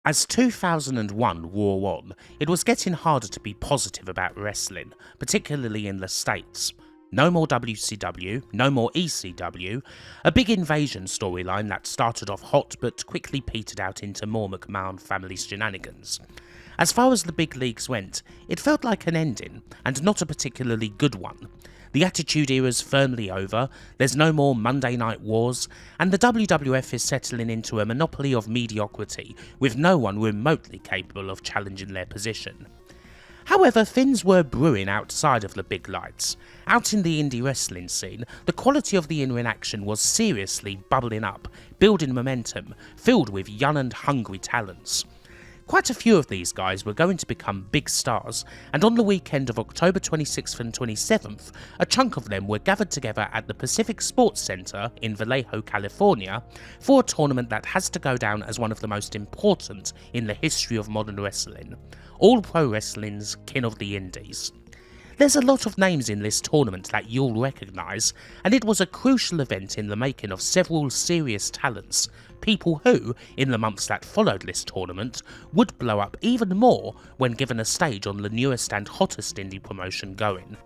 As 2001 wore on, it was getting harder to be positive about wrestling, particularly in the States. No more WCW, no more ECW, a big invasion storyline that started off hot but quickly petered out into more McMahon family shenanigans. As far as the big leagues went, it felt like an ending, and not a particularly good one. The Attitude Era's firmly over, there's no more Monday Night Wars, and the WWF is settling into a monopoly of mediocrity, with no one remotely capable of challenging their position. However, things were brewing outside of the big lights. Out in the indie wrestling scene, the quality of the in-ring action was seriously bubbling up, building momentum, filled with young and hungry talents. Quite a few of these guys were going to become big stars, and on the weekend of October 26th and 27th, a chunk of them were gathered together at the Pacific Sports Center in Vallejo, California, for a tournament that has to go down as one of the most important in the history of modern wrestling, All Pro Wrestling's King of the Indies. There's a lot of names in this tournament that you'll recognise, and it was a crucial event in the making of several serious talents, people who, in the months that followed this tournament, would blow up even more when given a stage on the newest and hottest indie promotion going.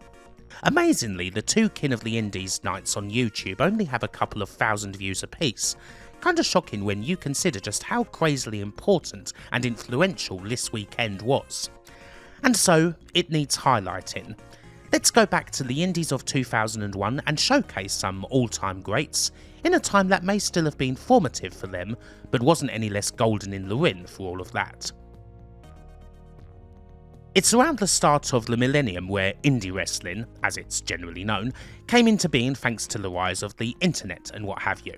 Amazingly, the two King of the Indies nights on YouTube only have a couple of thousand views apiece. Kinda shocking when you consider just how crazily important and influential this weekend was. And so, it needs highlighting. Let's go back to the Indies of 2001 and showcase some all-time greats, in a time that may still have been formative for them, but wasn't any less golden in the ring for all of that. It's around the start of the millennium where indie wrestling, as it's generally known, came into being thanks to the rise of the internet and what have you.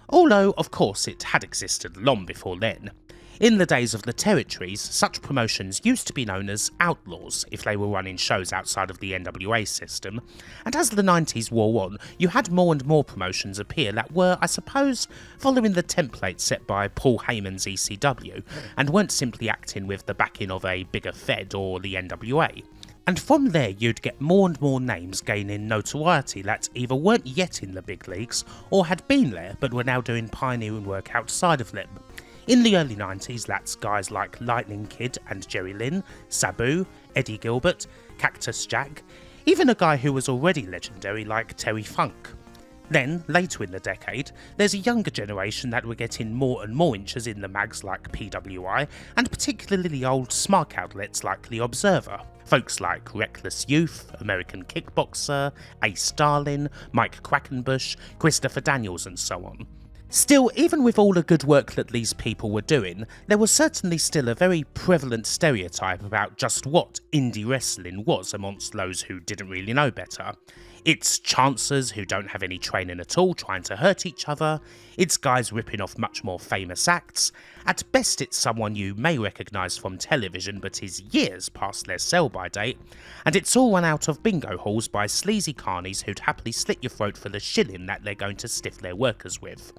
Although, of course, it had existed long before then. In the days of the territories, such promotions used to be known as outlaws if they were running shows outside of the NWA system, and as the 90s wore on, you had more and more promotions appear that were, I suppose, following the template set by Paul Heyman's ECW, and weren't simply acting with the backing of a bigger Fed or the NWA. And from there you'd get more and more names gaining notoriety that either weren't yet in the big leagues, or had been there but were now doing pioneering work outside of them. In the early 90s, that's guys like Lightning Kid and Jerry Lynn, Sabu, Eddie Gilbert, Cactus Jack, even a guy who was already legendary like Terry Funk. Then, later in the decade, there's a younger generation that were getting more and more inches in the mags like PWI, and particularly the old smart outlets like The Observer. Folks like Reckless Youth, American Kickboxer, Ace Darlin, Mike Quackenbush, Christopher Daniels and so on. Still, even with all the good work that these people were doing, there was certainly still a very prevalent stereotype about just what indie wrestling was amongst those who didn't really know better. It's chancers who don't have any training at all trying to hurt each other, it's guys ripping off much more famous acts, at best it's someone you may recognise from television but is years past their sell-by date, and it's all run out of bingo halls by sleazy carnies who'd happily slit your throat for the shilling that they're going to stiff their workers with.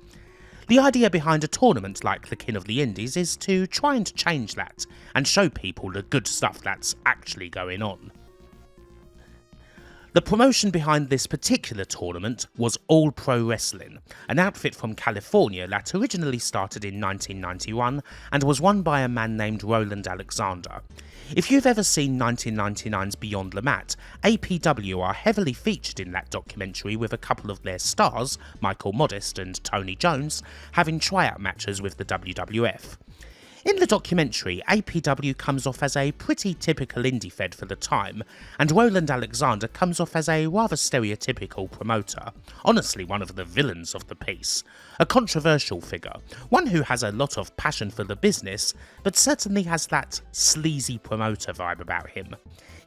The idea behind a tournament like the King of the Indies is to try and change that, and show people the good stuff that's actually going on. The promotion behind this particular tournament was All Pro Wrestling, an outfit from California that originally started in 1991 and was run by a man named Roland Alexander. If you've ever seen 1999's Beyond the Mat, APW are heavily featured in that documentary with a couple of their stars, Michael Modest and Tony Jones, having tryout matches with the WWF. In the documentary, APW comes off as a pretty typical indie fed for the time, and Roland Alexander comes off as a rather stereotypical promoter, honestly one of the villains of the piece, a controversial figure, one who has a lot of passion for the business, but certainly has that sleazy promoter vibe about him.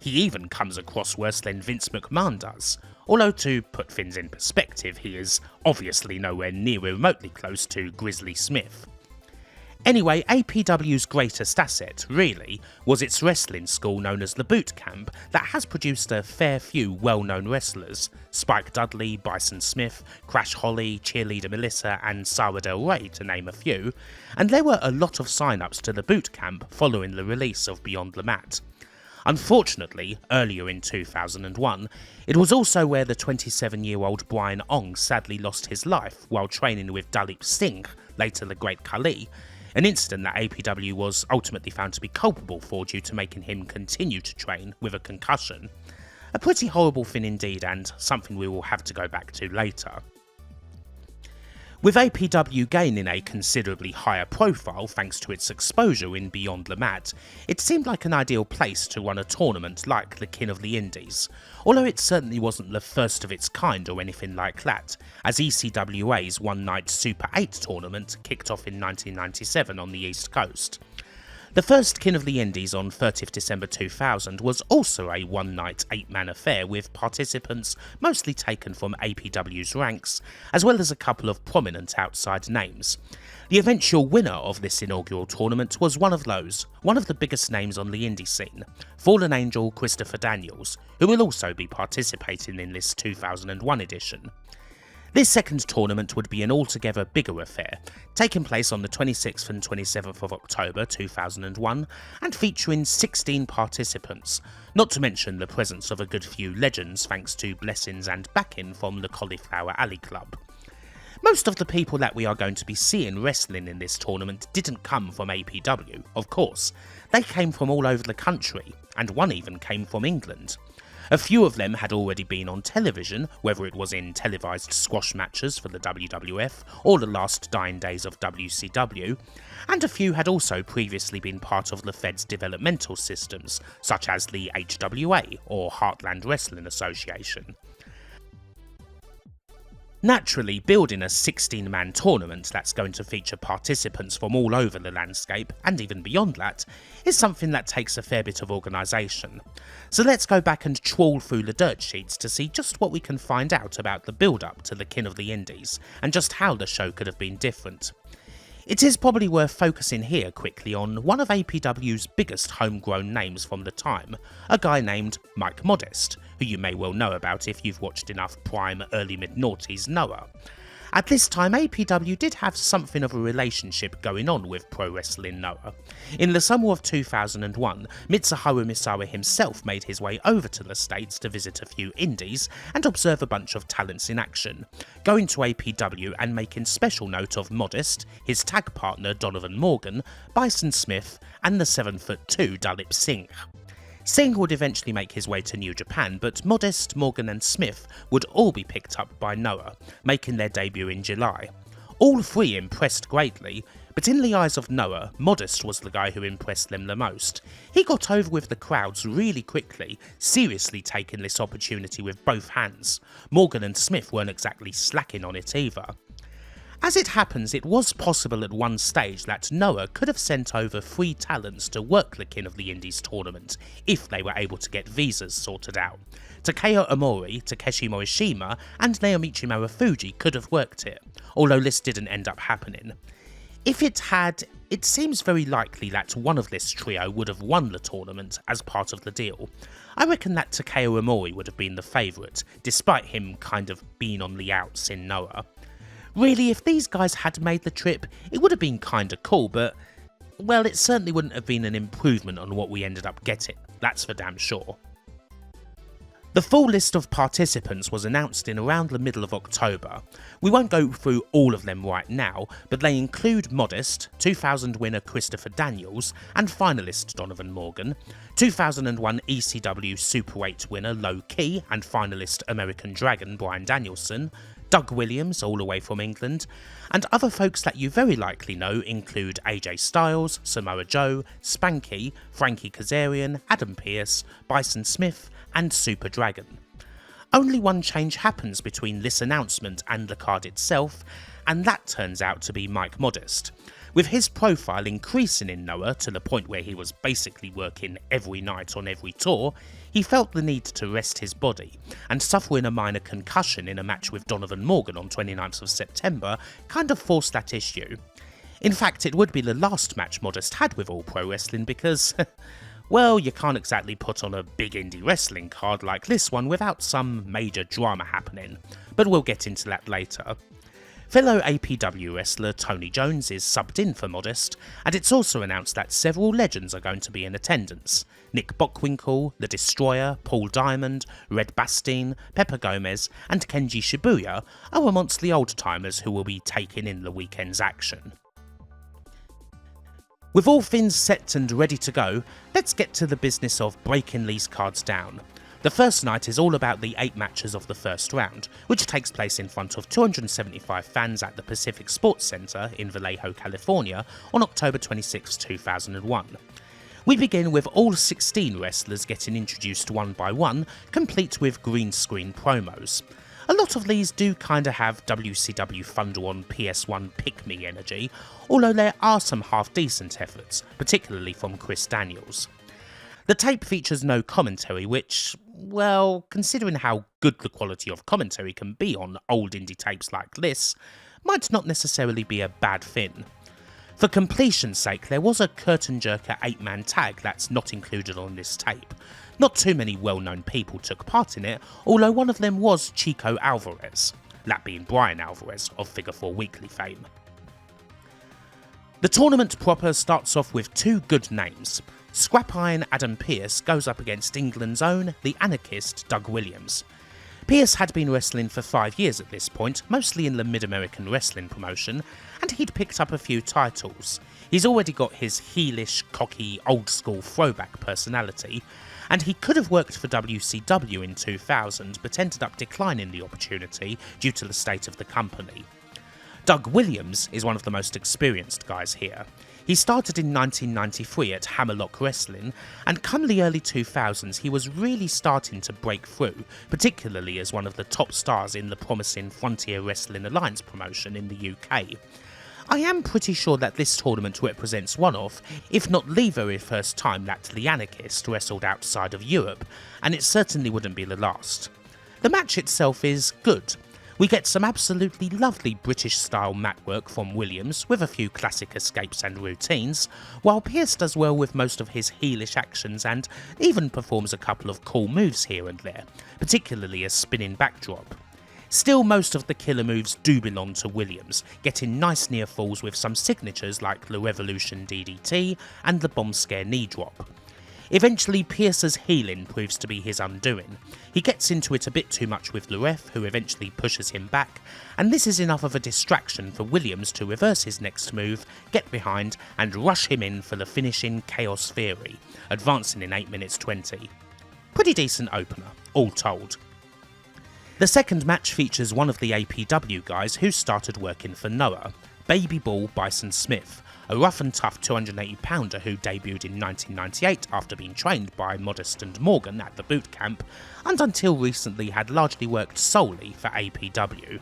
He even comes across worse than Vince McMahon does, although to put things in perspective, he is obviously nowhere near remotely close to Grizzly Smith. Anyway, APW's greatest asset, really, was its wrestling school known as the Boot Camp that has produced a fair few well-known wrestlers, Spike Dudley, Bryson Smith, Crash Holly, Cheerleader Melissa and Sara Del Rey to name a few, and there were a lot of sign-ups to the Boot Camp following the release of Beyond the Mat. Unfortunately, earlier in 2001, it was also where the 27-year-old Brian Ong sadly lost his life while training with Dalip Singh, later the Great Khali, an incident that APW was ultimately found to be culpable for due to making him continue to train with a concussion. A pretty horrible thing indeed, and something we will have to go back to later. With APW gaining a considerably higher profile thanks to its exposure in Beyond the Mat, it seemed like an ideal place to run a tournament like the King of the Indies, although it certainly wasn't the first of its kind or anything like that, as ECWA's One Night Super 8 tournament kicked off in 1997 on the East Coast. The first King of the Indies on 30th December 2000 was also a one-night 8-man affair with participants mostly taken from APW's ranks, as well as a couple of prominent outside names. The eventual winner of this inaugural tournament was one of the biggest names on the indie scene, Fallen Angel Christopher Daniels, who will also be participating in this 2001 edition. This second tournament would be an altogether bigger affair, taking place on the 26th and 27th of October 2001 and featuring 16 participants, not to mention the presence of a good few legends thanks to blessings and backing from the Cauliflower Alley Club. Most of the people that we are going to be seeing wrestling in this tournament didn't come from APW, of course. They came from all over the country, and one even came from England. A few of them had already been on television, whether it was in televised squash matches for the WWF or the last dying days of WCW, and a few had also previously been part of the Fed's developmental systems, such as the HWA or Heartland Wrestling Association. Naturally, building a 16-man tournament that's going to feature participants from all over the landscape, and even beyond that, is something that takes a fair bit of organisation. So let's go back and trawl through the dirt sheets to see just what we can find out about the build-up to the King of the Indies, and just how the show could have been different. It is probably worth focusing here quickly on one of APW's biggest homegrown names from the time, a guy named Mike Modest, who you may well know about if you've watched enough prime early mid-noughties Noah. At this time, APW did have something of a relationship going on with Pro Wrestling Noah. In the summer of 2001, Mitsuharu Misawa himself made his way over to the States to visit a few indies and observe a bunch of talents in action, going to APW and making special note of Modest, his tag partner Donovan Morgan, Bison Smith, and the 7'2" Dalip Singh. Singh would eventually make his way to New Japan, but Modest, Morgan and Smith would all be picked up by Noah, making their debut in July. All three impressed greatly, but in the eyes of Noah, Modest was the guy who impressed them the most. He got over with the crowds really quickly, seriously taking this opportunity with both hands. Morgan and Smith weren't exactly slacking on it either. As it happens, it was possible at one stage that Noah could have sent over 3 talents to work the King of the Indies tournament, if they were able to get visas sorted out. Takeo Omori, Takeshi Morishima, and Naomichi Marufuji could have worked it, although this didn't end up happening. If it had, it seems very likely that one of this trio would have won the tournament as part of the deal. I reckon that Takeo Omori would have been the favourite, despite him kind of being on the outs in Noah. Really, if these guys had made the trip, it would have been kinda cool, but, well, it certainly wouldn't have been an improvement on what we ended up getting, that's for damn sure. The full list of participants was announced in around the middle of October. We won't go through all of them right now, but they include Modest, 2000 winner Christopher Daniels and finalist Donovan Morgan, 2001 ECW Super 8 winner Low Ki and finalist American Dragon Bryan Danielson, Doug Williams, all the way from England, and other folks that you very likely know include AJ Styles, Samoa Joe, Spanky, Frankie Kazarian, Adam Pearce, Bison Smith, and Super Dragon. Only one change happens between this announcement and the card itself, and that turns out to be Mike Modest. With his profile increasing in Noah to the point where he was basically working every night on every tour, he felt the need to rest his body, and suffering a minor concussion in a match with Donovan Morgan on 29th of September kind of forced that issue. In fact, it would be the last match Modest had with All Pro Wrestling because, well, you can't exactly put on a big indie wrestling card like this one without some major drama happening, but we'll get into that later. Fellow APW wrestler Tony Jones is subbed in for Modest, and it's also announced that several legends are going to be in attendance. Nick Bockwinkel, The Destroyer, Paul Diamond, Red Bastien, Pepper Gomez, and Kenji Shibuya are amongst the old-timers who will be taking in the weekend's action. With all things set and ready to go, let's get to the business of breaking these cards down. The first night is all about the 8 matches of the first round, which takes place in front of 275 fans at the Pacific Sports Center in Vallejo, California on October 26, 2001. We begin with all 16 wrestlers getting introduced one by one, complete with green screen promos. A lot of these do kinda have WCW Thunder on PS1 pick-me energy, although there are some half-decent efforts, particularly from Chris Daniels. The tape features no commentary, which, well, considering how good the quality of commentary can be on old indie tapes like this, might not necessarily be a bad thing. For completion's sake, there was a curtain-jerker 8-man tag that's not included on this tape. Not too many well-known people took part in it, although one of them was Chico Alvarez, that being Bryan Alvarez of Figure 4 Weekly fame. The tournament proper starts off with 2 good names. Scrap Iron Adam Pearce goes up against England's own, the anarchist Doug Williams. Pearce had been wrestling for 5 years at this point, mostly in the Mid-American Wrestling promotion, and he'd picked up a few titles. He's already got his heelish, cocky, old-school throwback personality, and he could have worked for WCW in 2000 but ended up declining the opportunity due to the state of the company. Doug Williams is one of the most experienced guys here. He started in 1993 at Hammerlock Wrestling, and come the early 2000s he was really starting to break through, particularly as one of the top stars in the promising Frontier Wrestling Alliance promotion in the UK. I am pretty sure that this tournament represents one of, if not the very first time that the Anarchist wrestled outside of Europe, and it certainly wouldn't be the last. The match itself is good. We get some absolutely lovely British-style mat work from Williams, with a few classic escapes and routines, while Pearce does well with most of his heelish actions and even performs a couple of cool moves here and there, particularly a spinning backdrop. Still, most of the killer moves do belong to Williams, getting nice near falls with some signatures like the Revolution DDT and the Bomb Scare knee drop. Eventually, Pearce's healing proves to be his undoing. He gets into it a bit too much with the ref, who eventually pushes him back, and this is enough of a distraction for Williams to reverse his next move, get behind, and rush him in for the finishing Chaos Theory, advancing in 8 minutes 20. Pretty decent opener, all told. The second match features one of the APW guys who started working for Noah, Baby Bull Bison Smith, a rough and tough 280-pounder who debuted in 1998 after being trained by Modest and Morgan at the boot camp, and until recently had largely worked solely for APW.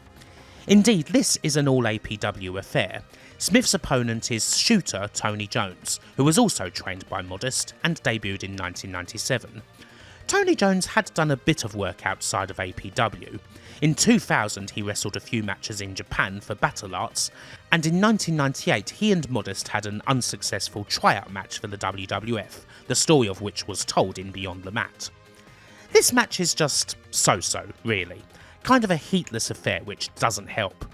Indeed, this is an all-APW affair. Smith's opponent is shooter Tony Jones, who was also trained by Modest and debuted in 1997. Tony Jones had done a bit of work outside of APW. In 2000 he wrestled a few matches in Japan for Battle Arts, and in 1998 he and Modest had an unsuccessful tryout match for the WWF, the story of which was told in Beyond the Mat. This match is just so-so, really. Kind of a heatless affair which doesn't help.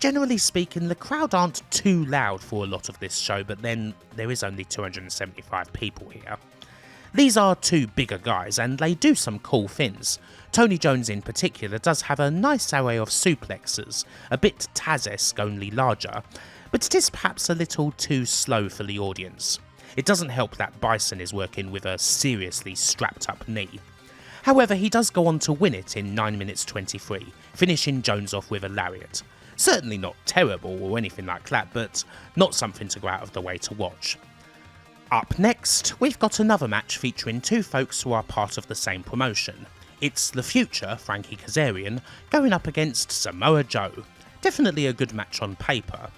Generally speaking, the crowd aren't too loud for a lot of this show, but then there is only 275 people here. These are 2 bigger guys and they do some cool things. Tony Jones in particular does have a nice array of suplexes, a bit Taz-esque only larger, but it is perhaps a little too slow for the audience. It doesn't help that Bison is working with a seriously strapped up knee. However, he does go on to win it in 9 minutes 23, finishing Jones off with a lariat. Certainly not terrible or anything like that, but not something to go out of the way to watch. Up next, we've got another match featuring 2 folks who are part of the same promotion. It's the future Frankie Kazarian going up against Samoa Joe. Definitely a good match on paper.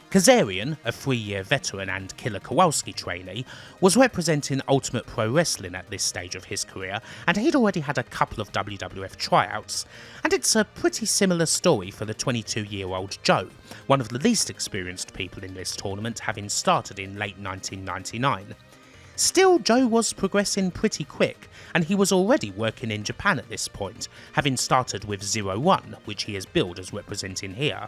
Kazarian, a 3-year veteran and Killer Kowalski trainee, was representing Ultimate Pro Wrestling at this stage of his career, and he'd already had a couple of WWF tryouts, and it's a pretty similar story for the 22-year-old Joe, one of the least experienced people in this tournament, having started in late 1999. Still, Joe was progressing pretty quick, and he was already working in Japan at this point, having started with 01, which he has billed as representing here.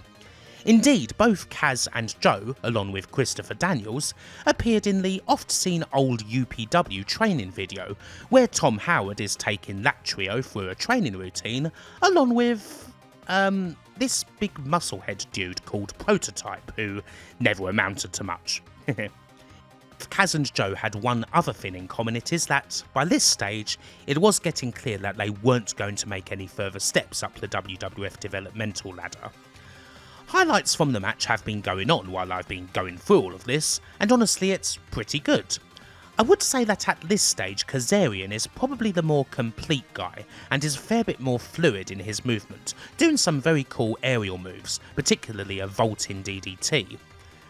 Indeed, both Kaz and Joe, along with Christopher Daniels, appeared in the oft-seen old UPW training video, where Tom Howard is taking that trio through a training routine, along with, this big musclehead dude called Prototype, who never amounted to much. If Kaz and Joe had one other thing in common, it is that, by this stage, it was getting clear that they weren't going to make any further steps up the WWF developmental ladder. Highlights from the match have been going on while I've been going through all of this, and honestly it's pretty good. I would say that at this stage Kazarian is probably the more complete guy, and is a fair bit more fluid in his movement, doing some very cool aerial moves, particularly a vaulting DDT.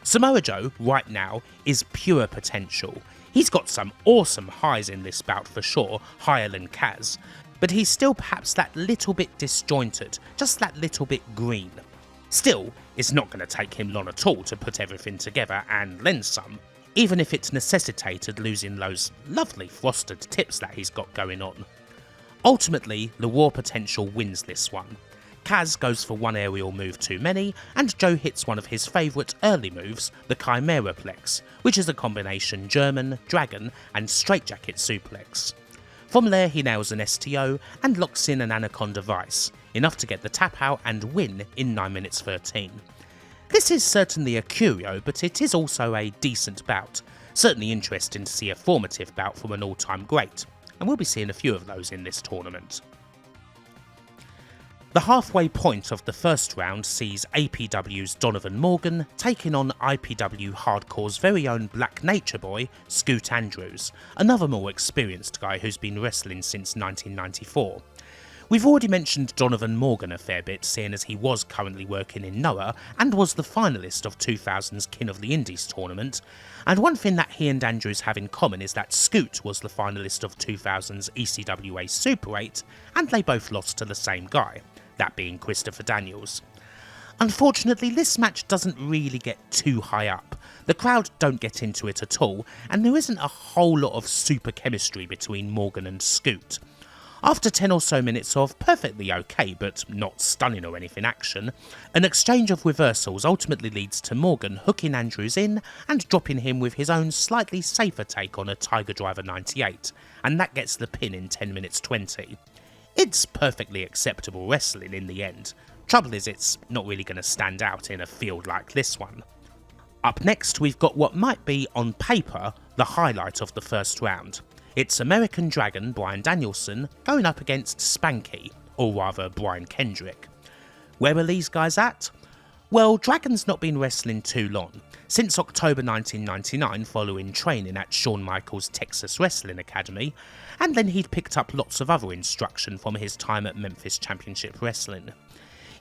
Samoa Joe, right now, is pure potential. He's got some awesome highs in this bout for sure, higher than Kaz, but he's still perhaps that little bit disjointed, just that little bit green. Still, it's not going to take him long at all to put everything together and then some, even if it necessitated losing those lovely frosted tips that he's got going on. Ultimately, the raw potential wins this one. Kaz goes for one aerial move too many, and Joe hits one of his favourite early moves, the Chimeraplex, which is a combination German, dragon and straightjacket suplex. From there he nails an STO and locks in an Anaconda Vice, enough to get the tap out and win in 9 minutes 13. This is certainly a curio, but it is also a decent bout. Certainly interesting to see a formative bout from an all-time great, and we'll be seeing a few of those in this tournament. The halfway point of the first round sees APW's Donovan Morgan taking on IPW Hardcore's very own Black Nature Boy, Scoot Andrews, another more experienced guy who's been wrestling since 1994. We've already mentioned Donovan Morgan a fair bit, seeing as he was currently working in Noah and was the finalist of 2000's King of the Indies tournament, and one thing that he and Andrews have in common is that Scoot was the finalist of 2000's ECWA Super 8, and they both lost to the same guy, that being Christopher Daniels. Unfortunately, this match doesn't really get too high up. The crowd don't get into it at all, and there isn't a whole lot of super chemistry between Morgan and Scoot. After 10 or so minutes of perfectly okay but not stunning or anything action, an exchange of reversals ultimately leads to Morgan hooking Andrews in and dropping him with his own slightly safer take on a Tiger Driver 98, and that gets the pin in 10 minutes 20. It's perfectly acceptable wrestling in the end. Trouble is, it's not really going to stand out in a field like this one. Up next we've got what might be, on paper, the highlight of the first round. It's American Dragon Bryan Danielson going up against Spanky, or rather Brian Kendrick. Where are these guys at? Well, Dragon's not been wrestling too long. Since October 1999 following training at Shawn Michaels' Texas Wrestling Academy, and then he'd picked up lots of other instruction from his time at Memphis Championship Wrestling.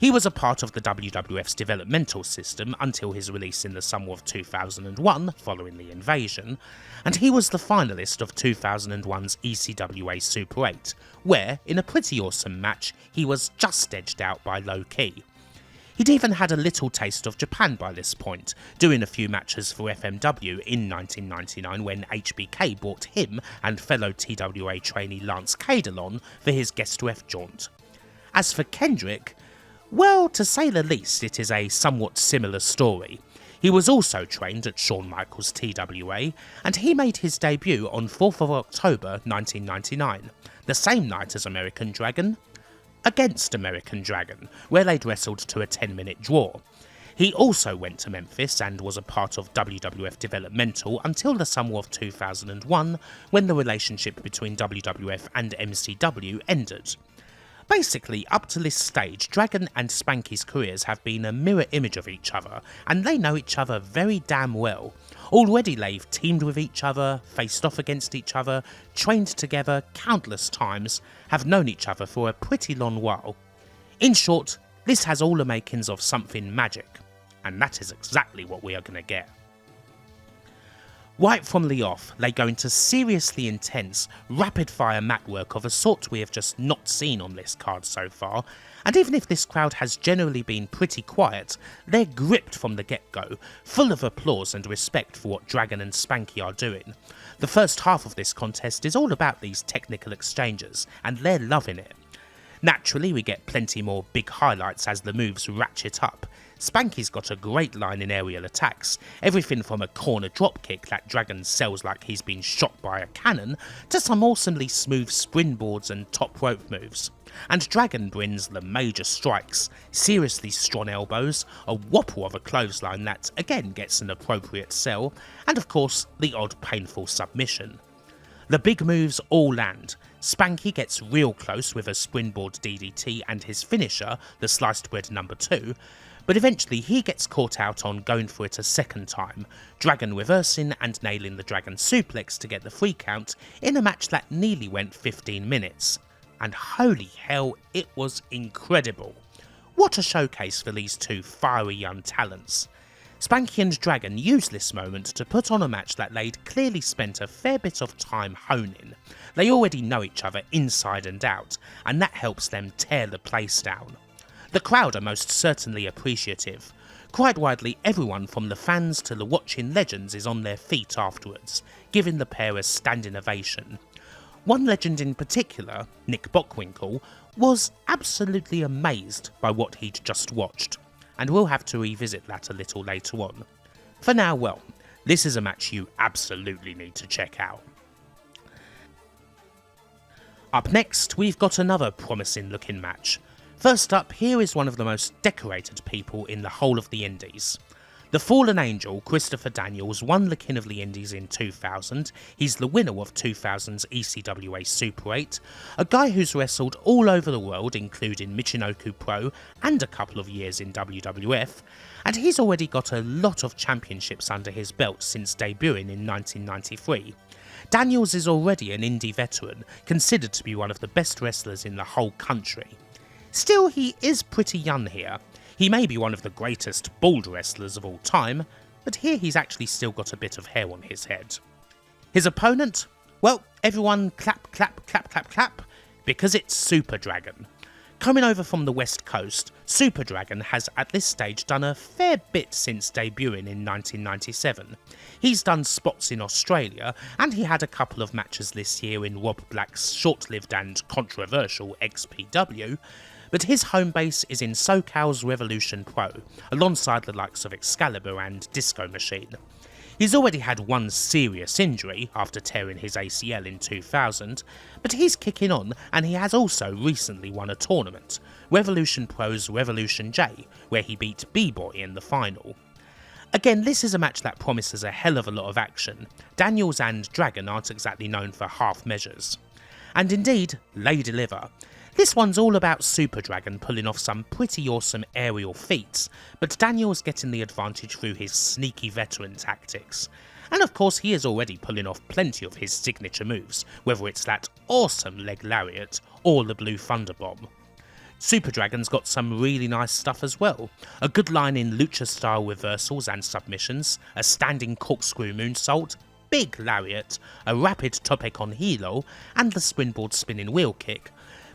He was a part of the WWF's developmental system until his release in the summer of 2001 following the invasion, and he was the finalist of 2001's ECWA Super 8, where, in a pretty awesome match, he was just edged out by Low Ki. He'd even had a little taste of Japan by this point, doing a few matches for FMW in 1999 when HBK brought him and fellow TWA trainee Lance Cade along for his guest ref jaunt. As for Kendrick, well, to say the least, it is a somewhat similar story. He was also trained at Shawn Michaels' TWA, and he made his debut on 4th of October 1999, the same night as American Dragon, against American Dragon, where they'd wrestled to a 10-minute draw. He also went to Memphis and was a part of WWF Developmental until the summer of 2001, when the relationship between WWF and MCW ended. Basically, up to this stage, Dragon and Spanky's careers have been a mirror image of each other, and they know each other very damn well. Already they've teamed with each other, faced off against each other, trained together countless times, have known each other for a pretty long while. In short, this has all the makings of something magic, and that is exactly what we are going to get. Right from the off, they go into seriously intense, rapid-fire mat work of a sort we have just not seen on this card so far, and even if this crowd has generally been pretty quiet, they're gripped from the get-go, full of applause and respect for what Dragon and Spanky are doing. The first half of this contest is all about these technical exchanges, and they're loving it. Naturally, we get plenty more big highlights as the moves ratchet up, Spanky's got a great line in aerial attacks, everything from a corner dropkick that Dragon sells like he's been shot by a cannon, to some awesomely smooth springboards and top rope moves. And Dragon brings the major strikes, seriously strong elbows, a whopper of a clothesline that again gets an appropriate sell, and of course the odd painful submission. The big moves all land. Spanky gets real close with a springboard DDT and his finisher, the sliced bread number 2, but eventually he gets caught out on going for it a second time, Dragon reversing and nailing the Dragon suplex to get the 3 count in a match that nearly went 15 minutes. And holy hell, it was incredible. What a showcase for these two fiery young talents. Spanky and Dragon used this moment to put on a match that they'd clearly spent a fair bit of time honing. They already know each other inside and out, and that helps them tear the place down. The crowd are most certainly appreciative. Quite widely, everyone from the fans to the watching legends is on their feet afterwards, giving the pair a standing ovation. One legend in particular, Nick Bockwinkel, was absolutely amazed by what he'd just watched, and we'll have to revisit that a little later on. For now, well, this is a match you absolutely need to check out. Up next, we've got another promising looking match. First up, here is one of the most decorated people in the whole of the Indies. The fallen angel, Christopher Daniels, won the King of the Indies in 2000, he's the winner of 2000's ECWA Super 8, a guy who's wrestled all over the world including Michinoku Pro and a couple of years in WWF, and he's already got a lot of championships under his belt since debuting in 1993. Daniels is already an indie veteran, considered to be one of the best wrestlers in the whole country. Still, he is pretty young here. He may be one of the greatest bald wrestlers of all time, but here he's actually still got a bit of hair on his head. His opponent? Well, everyone clap, clap, clap, clap, clap, because it's Super Dragon. Coming over from the West Coast, Super Dragon has at this stage done a fair bit since debuting in 1997. He's done spots in Australia, and he had a couple of matches this year in Rob Black's short-lived and controversial XPW, but his home base is in SoCal's Revolution Pro, alongside the likes of Excalibur and Disco Machine. He's already had one serious injury after tearing his ACL in 2000, but he's kicking on, and he has also recently won a tournament, Revolution Pro's Revolution J, where he beat B-Boy in the final. Again, this is a match that promises a hell of a lot of action. Daniels and Dragon aren't exactly known for half measures. And indeed, they deliver. This one's all about Super Dragon pulling off some pretty awesome aerial feats, but Daniels getting the advantage through his sneaky veteran tactics. And of course he is already pulling off plenty of his signature moves, whether it's that awesome leg lariat or the blue thunder bomb. Super Dragon's got some really nice stuff as well. A good line in Lucier style reversals and submissions, a standing corkscrew moonsault, big lariat, a rapid tope con hilo, and the springboard spinning wheel kick.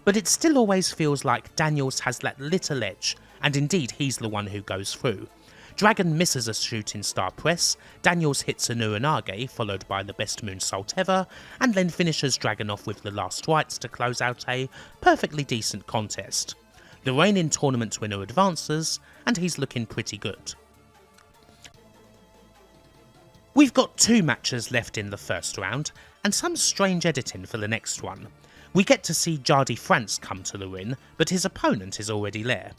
But it still always feels like Daniels has that little edge, and indeed he's the one who goes through. Dragon misses a shooting star press, Daniels hits a Nuranage followed by the best moonsault ever, and then finishes Dragon off with the last rights to close out a perfectly decent contest. The reigning tournament winner advances, and he's looking pretty good. We've got 2 matches left in the first round, and some strange editing for the next one. We get to see Jardy Frantz come to the ring, but his opponent is already there.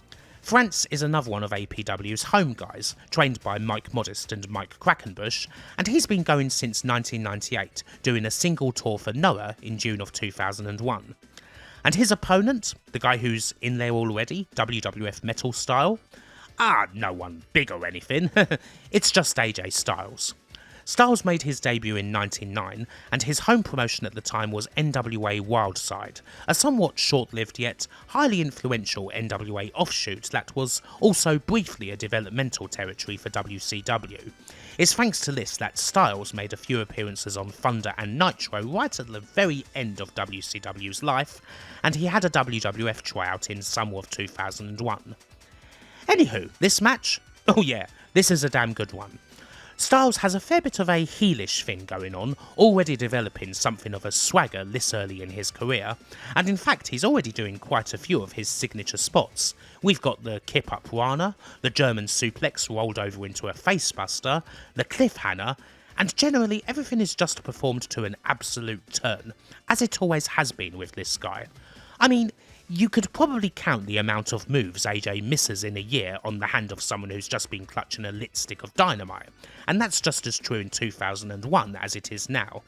Frantz is another one of APW's home guys, trained by Mike Modest and Mike Quackenbush, and he's been going since 1998, doing a single tour for Noah in June of 2001. And his opponent, the guy who's in there already, WWF Metal Style? No one big or anything, it's just AJ Styles. Styles made his debut in 1999, and his home promotion at the time was NWA Wildside, a somewhat short-lived yet highly influential NWA offshoot that was also briefly a developmental territory for WCW. It's thanks to this that Styles made a few appearances on Thunder and Nitro right at the very end of WCW's life, and he had a WWF tryout in summer of 2001. Anywho, this match? Oh yeah, this is a damn good one. Styles has a fair bit of a heelish thing going on, already developing something of a swagger this early in his career, and in fact he's already doing quite a few of his signature spots. We've got the Kip Up Rana, the German suplex rolled over into a facebuster, the cliffhanger, and generally everything is just performed to an absolute turn, as it always has been with this guy. I mean, you could probably count the amount of moves AJ misses in a year on the hand of someone who's just been clutching a lit stick of dynamite, and that's just as true in 2001 as it is now.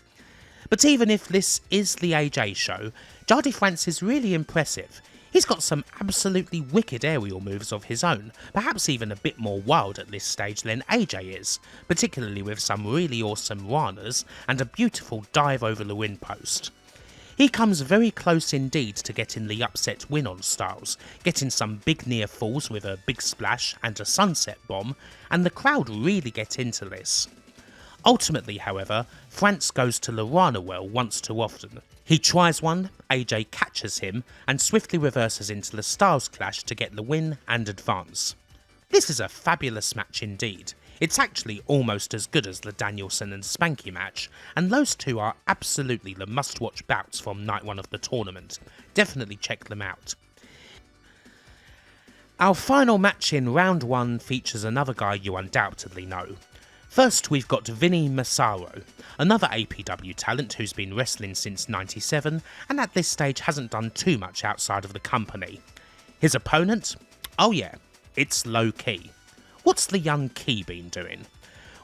But even if this is the AJ show, Jardy Frantz is really impressive. He's got some absolutely wicked aerial moves of his own, perhaps even a bit more wild at this stage than AJ is, particularly with some really awesome Ranas and a beautiful dive over the win post. He comes very close indeed to getting the upset win on Styles, getting some big near falls with a big splash and a sunset bomb, and the crowd really get into this. Ultimately, however, Frantz goes to the Rana well once too often. He tries one, AJ catches him, and swiftly reverses into the Styles clash to get the win and advance. This is a fabulous match indeed. It's actually almost as good as the Danielson and Spanky match, and those two are absolutely the must-watch bouts from night one of the tournament. Definitely check them out. Our final match in round 1 features another guy you undoubtedly know. First, we've got Vinny Massaro, another APW talent who's been wrestling since '97 and at this stage hasn't done too much outside of the company. His opponent? Oh yeah, it's Low Ki. What's the young Ki been doing?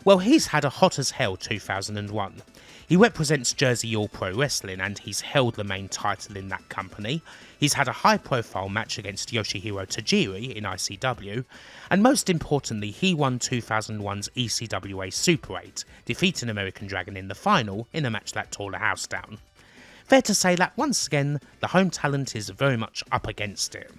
Well, he's had a hot as hell 2001. He represents Jersey All Pro Wrestling and he's held the main title in that company. He's had a high profile match against Yoshihiro Tajiri in ICW, and most importantly he won 2001's ECWA Super 8, defeating American Dragon in the final in a match that tore the house down. Fair to say that once again the home talent is very much up against it.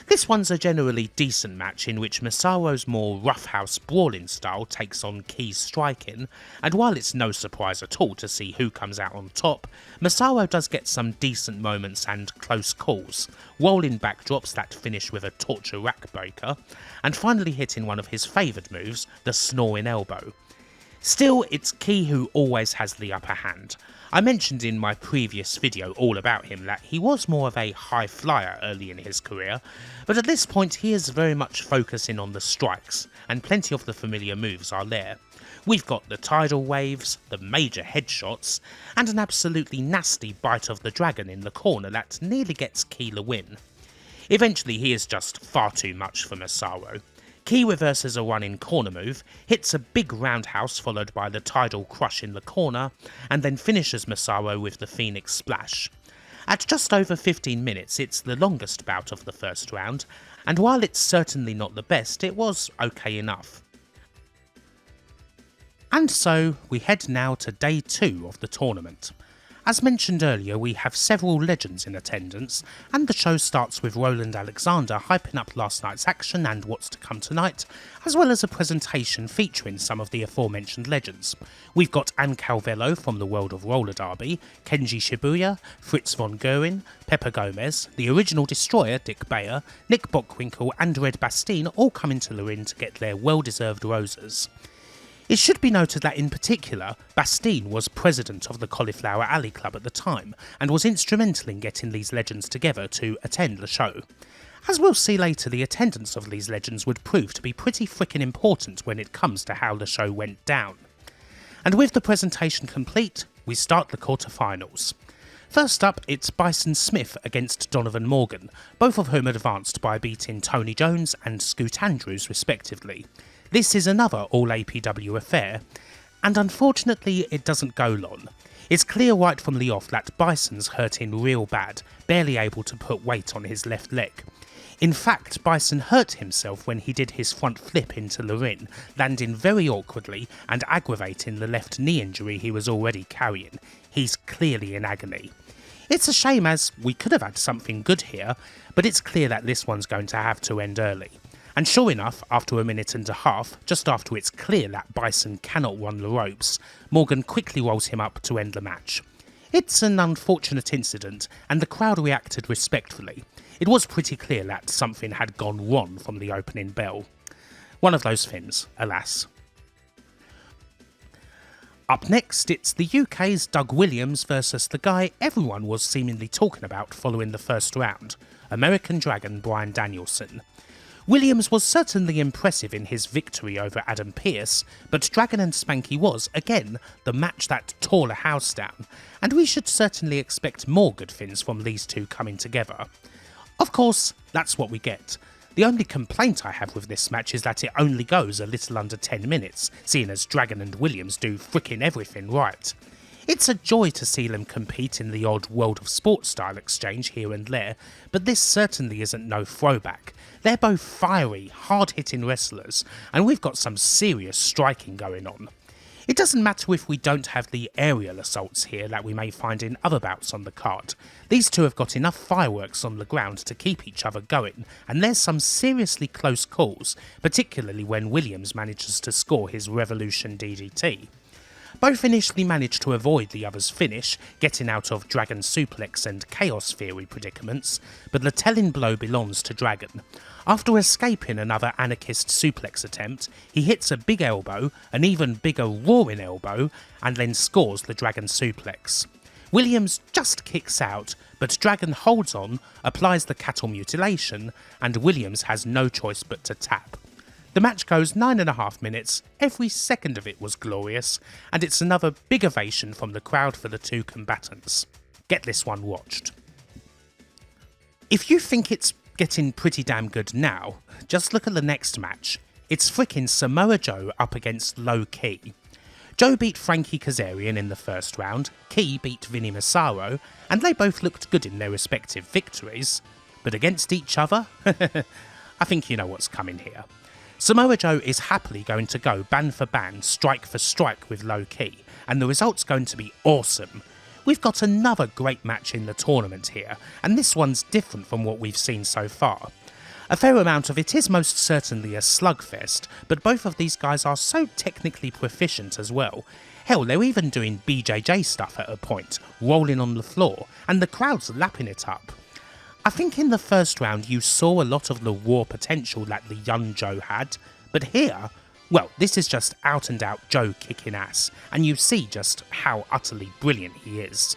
This one's a generally decent match in which Massaro's more roughhouse brawling style takes on Ki's striking, and while it's no surprise at all to see who comes out on top, Massaro does get some decent moments and close calls, rolling backdrops that finish with a torture rack breaker, and finally hitting one of his favoured moves, the snoring elbow. Still, it's Ki who always has the upper hand. I mentioned in my previous video all about him that he was more of a high flyer early in his career, but at this point he is very much focusing on the strikes, and plenty of the familiar moves are there. We've got the tidal waves, the major headshots, and an absolutely nasty bite of the dragon in the corner that nearly gets Ki the win. Eventually he is just far too much for Massaro. Ki reverses a running corner move, hits a big roundhouse followed by the tidal crush in the corner, and then finishes Massaro with the Phoenix Splash. At just over 15 minutes, it's the longest bout of the first round, and while it's certainly not the best, it was okay enough. And so, we head now to day 2 of the tournament. As mentioned earlier, we have several legends in attendance, and the show starts with Roland Alexander hyping up last night's action and what's to come tonight, as well as a presentation featuring some of the aforementioned legends. We've got Ann Calvello from the World of Roller Derby, Kenji Shibuya, Fritz von Goering, Pepper Gomez, the original Destroyer Dick Bayer, Nick Bockwinkel and Red Bastien all come into the ring to get their well-deserved roses. It should be noted that in particular, Bastien was president of the Cauliflower Alley Club at the time, and was instrumental in getting these legends together to attend the show. As we'll see later, the attendance of these legends would prove to be pretty frickin' important when it comes to how the show went down. And with the presentation complete, we start the quarterfinals. First up, it's Bison Smith against Donovan Morgan, both of whom advanced by beating Tony Jones and Scoot Andrews respectively. This is another all-APW affair, and unfortunately it doesn't go long. It's clear right from the off that Bison's hurting real bad, barely able to put weight on his left leg. In fact, Bison hurt himself when he did his front flip into the ring, landing very awkwardly and aggravating the left knee injury he was already carrying. He's clearly in agony. It's a shame as we could have had something good here, but it's clear that this one's going to have to end early. And sure enough, after a minute and a half, just after it's clear that Bison cannot run the ropes, Morgan quickly rolls him up to end the match. It's an unfortunate incident, and the crowd reacted respectfully. It was pretty clear that something had gone wrong from the opening bell. One of those things, alas. Up next, it's the UK's Doug Williams versus the guy everyone was seemingly talking about following the first round, American Dragon Bryan Danielson. Williams was certainly impressive in his victory over Adam Pearce, but Dragon and Spanky was, again, the match that tore the house down, and we should certainly expect more good things from these two coming together. Of course, that's what we get. The only complaint I have with this match is that it only goes a little under 10 minutes, seeing as Dragon and Williams do frickin' everything right. It's a joy to see them compete in the odd World of Sport style exchange here and there, but this certainly isn't no throwback. They're both fiery, hard-hitting wrestlers, and we've got some serious striking going on. It doesn't matter if we don't have the aerial assaults here that we may find in other bouts on the card. These two have got enough fireworks on the ground to keep each other going, and there's some seriously close calls, particularly when Williams manages to score his Revolution DDT. Both initially managed to avoid the other's finish, getting out of Dragon Suplex and Chaos Theory predicaments, but the telling blow belongs to Dragon. After escaping another anarchist suplex attempt, he hits a big elbow, an even bigger roaring elbow, and then scores the Dragon Suplex. Williams just kicks out, but Dragon holds on, applies the cattle mutilation, and Williams has no choice but to tap. The match goes 9.5 minutes, every second of it was glorious, and it's another big ovation from the crowd for the two combatants. Get this one watched. If you think it's getting pretty damn good now, just look at the next match. It's frickin' Samoa Joe up against Ki. Joe beat Frankie Kazarian in the first round, Ki beat Vinny Massaro, and they both looked good in their respective victories. But against each other? I think you know what's coming here. Samoa Joe is happily going to go band for band, strike for strike with Ki, and the result's going to be awesome. We've got another great match in the tournament here, and this one's different from what we've seen so far. A fair amount of it is most certainly a slugfest, but both of these guys are so technically proficient as well. Hell, they're even doing BJJ stuff at a point, rolling on the floor, and the crowd's lapping it up. I think in the first round you saw a lot of the raw potential that the young Joe had, but here, well, this is just out and out Joe kicking ass, and you see just how utterly brilliant he is.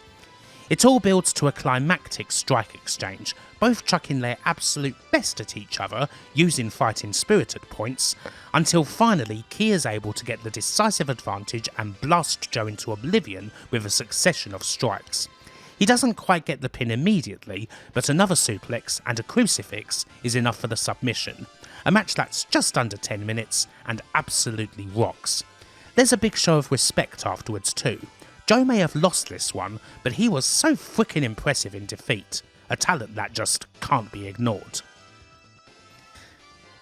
It all builds to a climactic strike exchange, both chucking their absolute best at each other, using fighting spirit at points, until finally Ki is able to get the decisive advantage and blast Joe into oblivion with a succession of strikes. He doesn't quite get the pin immediately, but another suplex and a crucifix is enough for the submission. A match that's just under 10 minutes and absolutely rocks. There's a big show of respect afterwards too. Joe may have lost this one, but he was so frickin' impressive in defeat. A talent that just can't be ignored.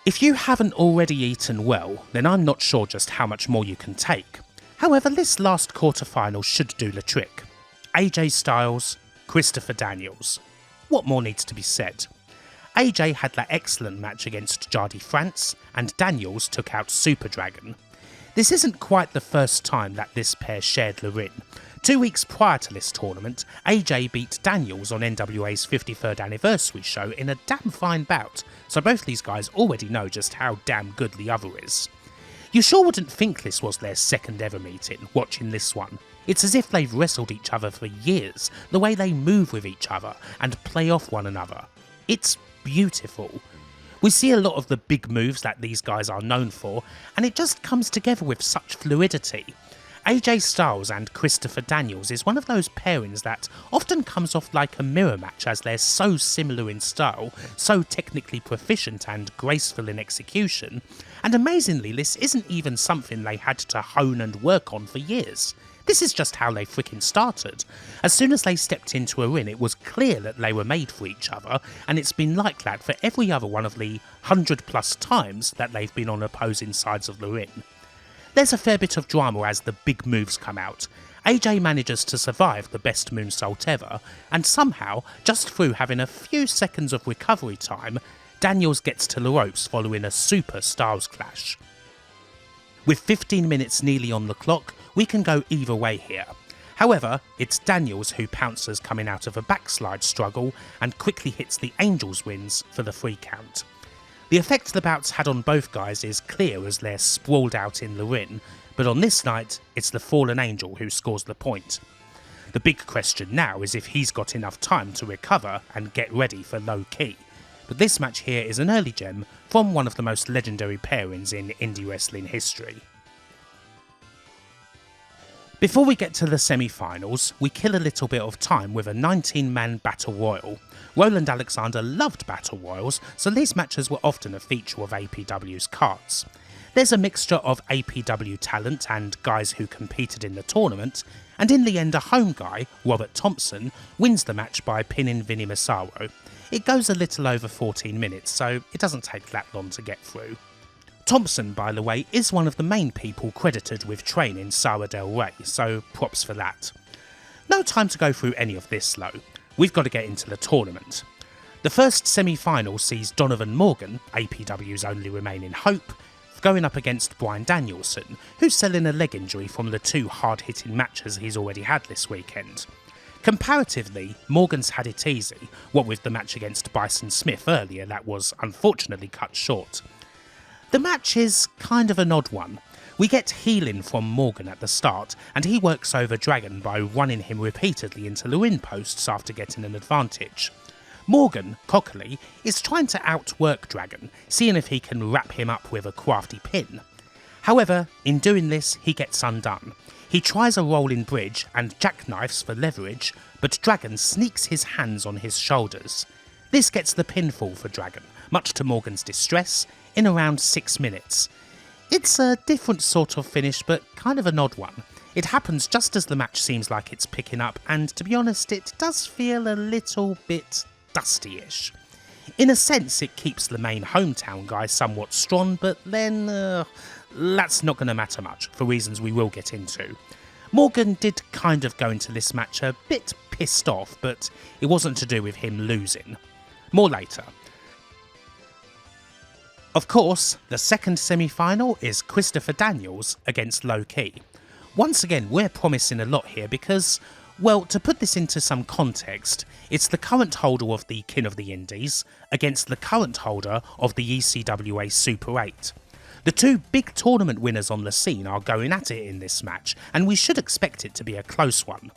If you haven't already eaten well, then I'm not sure just how much more you can take. However, this last quarter-final should do the trick. AJ Styles, Christopher Daniels. What more needs to be said? AJ had that excellent match against Jardy Frantz, and Daniels took out Super Dragon. This isn't quite the first time that this pair shared the ring. 2 weeks prior to this tournament, AJ beat Daniels on NWA's 53rd anniversary show in a damn fine bout, so both these guys already know just how damn good the other is. You sure wouldn't think this was their second ever meeting, watching this one. It's as if they've wrestled each other for years, the way they move with each other and play off one another. It's beautiful. We see a lot of the big moves that these guys are known for, and it just comes together with such fluidity. AJ Styles and Christopher Daniels is one of those pairings that often comes off like a mirror match, as they're so similar in style, so technically proficient and graceful in execution, and amazingly this isn't even something they had to hone and work on for years. This is just how they frickin' started. As soon as they stepped into a ring, it was clear that they were made for each other, and it's been like that for every other one of the 100+ times that they've been on opposing sides of the ring. There's a fair bit of drama as the big moves come out. AJ manages to survive the best moonsault ever, and somehow, just through having a few seconds of recovery time, Daniels gets to the ropes following a super Styles clash. With 15 minutes nearly on the clock, we can go either way here. However, it's Daniels who pounces coming out of a backslide struggle and quickly hits the Angels wins for the 3 count. The effect the bouts had on both guys is clear as they're sprawled out in the ring, but on this night, it's the Fallen Angel who scores the point. The big question now is if he's got enough time to recover and get ready for Low Ki. But this match here is an early gem from one of the most legendary pairings in indie wrestling history. Before we get to the semi-finals, we kill a little bit of time with a 19-man Battle Royal. Roland Alexander loved Battle Royals, so these matches were often a feature of APW's cards. There's a mixture of APW talent and guys who competed in the tournament, and in the end a home guy, Robert Thompson, wins the match by pinning Vinny Massaro. It goes a little over 14 minutes, so it doesn't take that long to get through. Thompson, by the way, is one of the main people credited with training Sara Del Rey, so props for that. No time to go through any of this though, we've got to get into the tournament. The first semi-final sees Donovan Morgan, APW's only remaining hope, going up against Bryan Danielson, who's selling a leg injury from the 2 hard-hitting matches he's already had this weekend. Comparatively, Morgan's had it easy, what with the match against Bison Smith earlier that was unfortunately cut short. The match is kind of an odd one. We get healing from Morgan at the start, and he works over Dragon by running him repeatedly into the win posts after getting an advantage. Morgan, cockily, is trying to outwork Dragon, seeing if he can wrap him up with a crafty pin. However, in doing this, he gets undone. He tries a rolling bridge and jackknifes for leverage, but Dragon sneaks his hands on his shoulders. This gets the pinfall for Dragon, much to Morgan's distress, in around 6 minutes. It's a different sort of finish, but kind of an odd one. It happens just as the match seems like it's picking up, and to be honest, it does feel a little bit dusty-ish. In a sense, it keeps the main hometown guy somewhat strong, but then that's not going to matter much, for reasons we will get into. Morgan did kind of go into this match a bit pissed off, but it wasn't to do with him losing. More later. Of course, the second semi-final is Christopher Daniels against Low Ki. Once again, we're promising a lot here because, well, to put this into some context, it's the current holder of the King of the Indies against the current holder of the ECWA Super 8. The 2 big tournament winners on the scene are going at it in this match, and we should expect it to be a close one.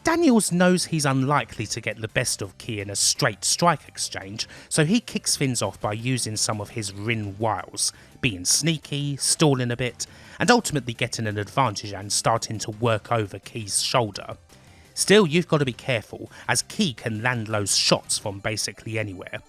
Daniels knows he's unlikely to get the best of Ki in a straight strike exchange, so he kicks things off by using some of his Rin wiles, being sneaky, stalling a bit, and ultimately getting an advantage and starting to work over Ki's shoulder. Still, you've got to be careful, as Ki can land those shots from basically anywhere.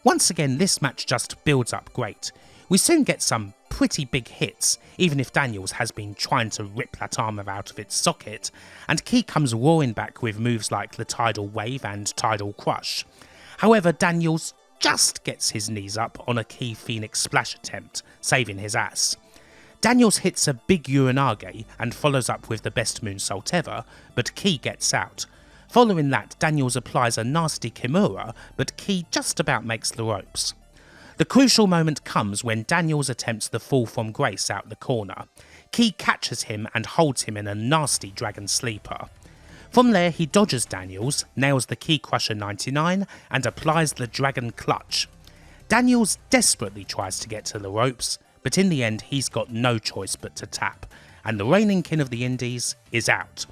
Once again, this match just builds up great. We soon get some pretty big hits, even if Daniels has been trying to rip that armor out of its socket, and Ki comes roaring back with moves like the Tidal Wave and Tidal Crush. However, Daniels just gets his knees up on a Ki Phoenix Splash attempt, saving his ass. Daniels hits a big Uranage and follows up with the best moonsault ever, but Ki gets out. Following that, Daniels applies a nasty Kimura, but Ki just about makes the ropes. The crucial moment comes when Daniels attempts the fall from grace out the corner. Ki catches him and holds him in a nasty Dragon Sleeper. From there he dodges Daniels, nails the Ki Crusher 99 and applies the Dragon Clutch. Daniels desperately tries to get to the ropes, but in the end he's got no choice but to tap, and the reigning King of the Indies is out.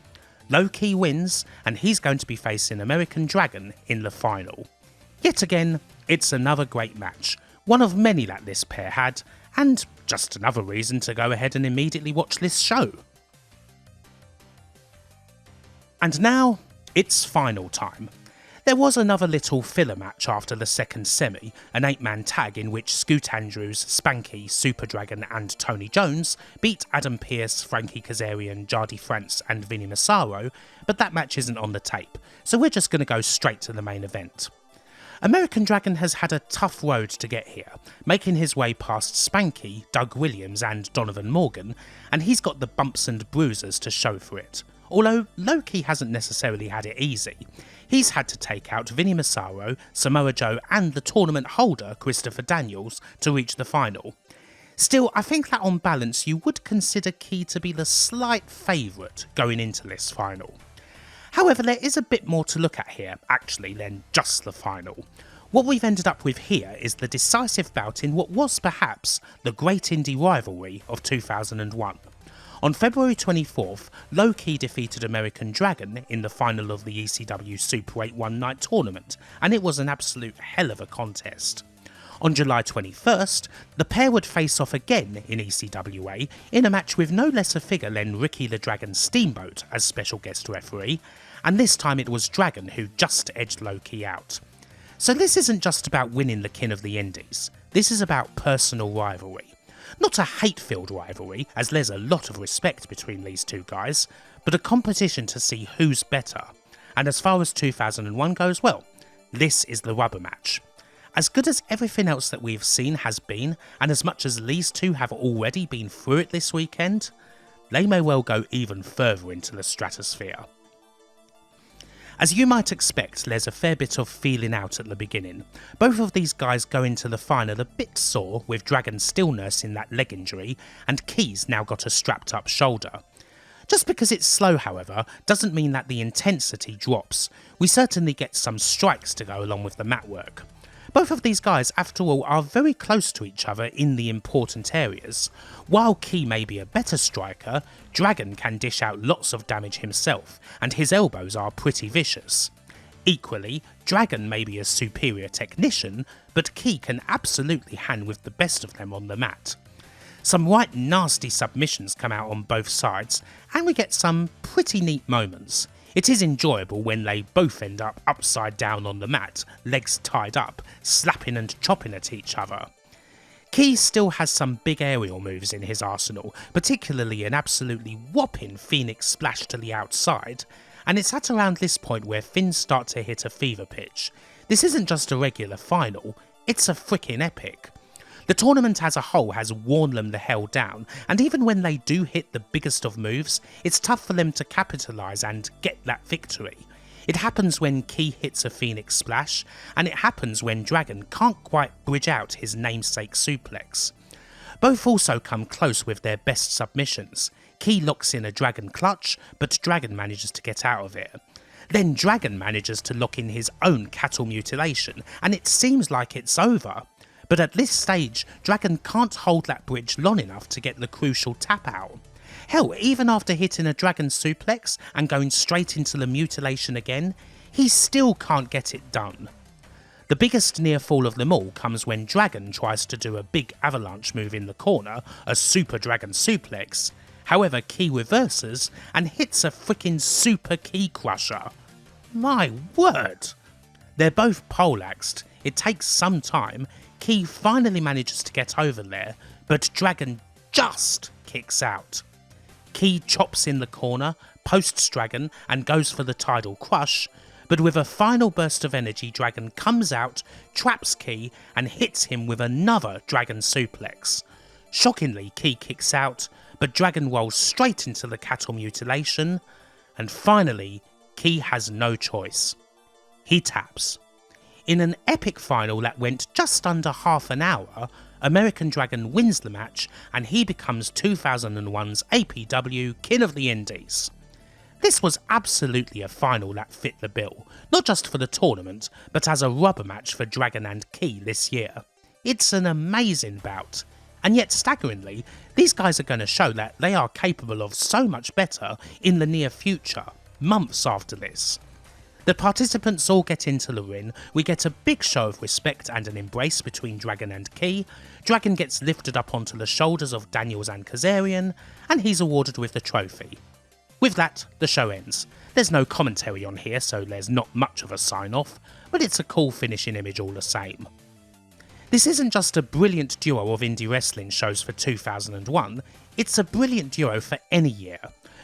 Low Ki wins, and he's going to be facing American Dragon in the final. Yet again, it's another great match. One of many that this pair had, and just another reason to go ahead and immediately watch this show. And now, it's final time. There was another little filler match after the second semi, an 8-man tag in which Scoot Andrews, Spanky, Super Dragon and Tony Jones beat Adam Pearce, Frankie Kazarian, Jardy Frantz and Vinny Massaro, but that match isn't on the tape, so we're just going to go straight to the main event. American Dragon has had a tough road to get here, making his way past Spanky, Doug Williams and Donovan Morgan, and he's got the bumps and bruises to show for it. Although Low Ki hasn't necessarily had it easy. He's had to take out Vinny Massaro, Samoa Joe and the tournament holder Christopher Daniels to reach the final. Still, I think that on balance you would consider Ki to be the slight favourite going into this final. However, there is a bit more to look at here, actually, than just the final. What we've ended up with here is the decisive bout in what was perhaps the great indie rivalry of 2001. On February 24th, Low-Ki defeated American Dragon in the final of the ECW Super 8 one-night tournament, and it was an absolute hell of a contest. On July 21st, the pair would face off again in ECWA in a match with no less a figure than Ricky the Dragon Steamboat as special guest referee, and this time it was Dragon who just edged Low-Ki out. So this isn't just about winning the King of the Indies, this is about personal rivalry. Not a hate-filled rivalry, as there's a lot of respect between these two guys, but a competition to see who's better. And as far as 2001 goes, well, this is the rubber match. As good as everything else that we've seen has been, and as much as these two have already been through it this weekend, they may well go even further into the stratosphere. As you might expect, there's a fair bit of feeling out at the beginning. Both of these guys go into the final a bit sore, with Dragon still nursing that leg injury, and Ki's now got a strapped up shoulder. Just because it's slow, however, doesn't mean that the intensity drops. We certainly get some strikes to go along with the mat work. Both of these guys, after all, are very close to each other in the important areas. While Ki may be a better striker, Dragon can dish out lots of damage himself, and his elbows are pretty vicious. Equally, Dragon may be a superior technician, but Ki can absolutely hang with the best of them on the mat. Some right nasty submissions come out on both sides, and we get some pretty neat moments. It is enjoyable when they both end up upside down on the mat, legs tied up, slapping and chopping at each other. Ki still has some big aerial moves in his arsenal, particularly an absolutely whopping Phoenix Splash to the outside, and it's at around this point where things start to hit a fever pitch. This isn't just a regular final, it's a freaking epic. The tournament as a whole has worn them the hell down, and even when they do hit the biggest of moves, it's tough for them to capitalise and get that victory. It happens when Ki hits a Phoenix Splash, and it happens when Dragon can't quite bridge out his namesake suplex. Both also come close with their best submissions. Ki locks in a Dragon clutch, but Dragon manages to get out of it. Then Dragon manages to lock in his own cattle mutilation, and it seems like it's over. But at this stage, Dragon can't hold that bridge long enough to get the crucial tap out. Hell, even after hitting a Dragon suplex and going straight into the mutilation again, he still can't get it done. The biggest near fall of them all comes when Dragon tries to do a big avalanche move in the corner, a Super Dragon suplex. However, Ki reverses and hits a freaking Super Ki crusher. My word! They're both poleaxed, it takes some time. Ki finally manages to get over there, but Dragon just kicks out. Ki chops in the corner, posts Dragon and goes for the tidal crush, but with a final burst of energy, Dragon comes out, traps Ki and hits him with another Dragon suplex. Shockingly, Ki kicks out, but Dragon rolls straight into the cattle mutilation, and finally, Ki has no choice. He taps. In an epic final that went just under half an hour, American Dragon wins the match and he becomes 2001's APW King of the Indies. This was absolutely a final that fit the bill, not just for the tournament, but as a rubber match for Dragon and Ki this year. It's an amazing bout, and yet staggeringly, these guys are going to show that they are capable of so much better in the near future, months after this. The participants all get into the ring, we get a big show of respect and an embrace between Dragon and Ki. Dragon gets lifted up onto the shoulders of Daniels and Kazarian, and he's awarded with the trophy. With that, the show ends. There's no commentary on here, so there's not much of a sign-off, but it's a cool finishing image all the same. This isn't just a brilliant duo of indie wrestling shows for 2001, it's a brilliant duo for any year.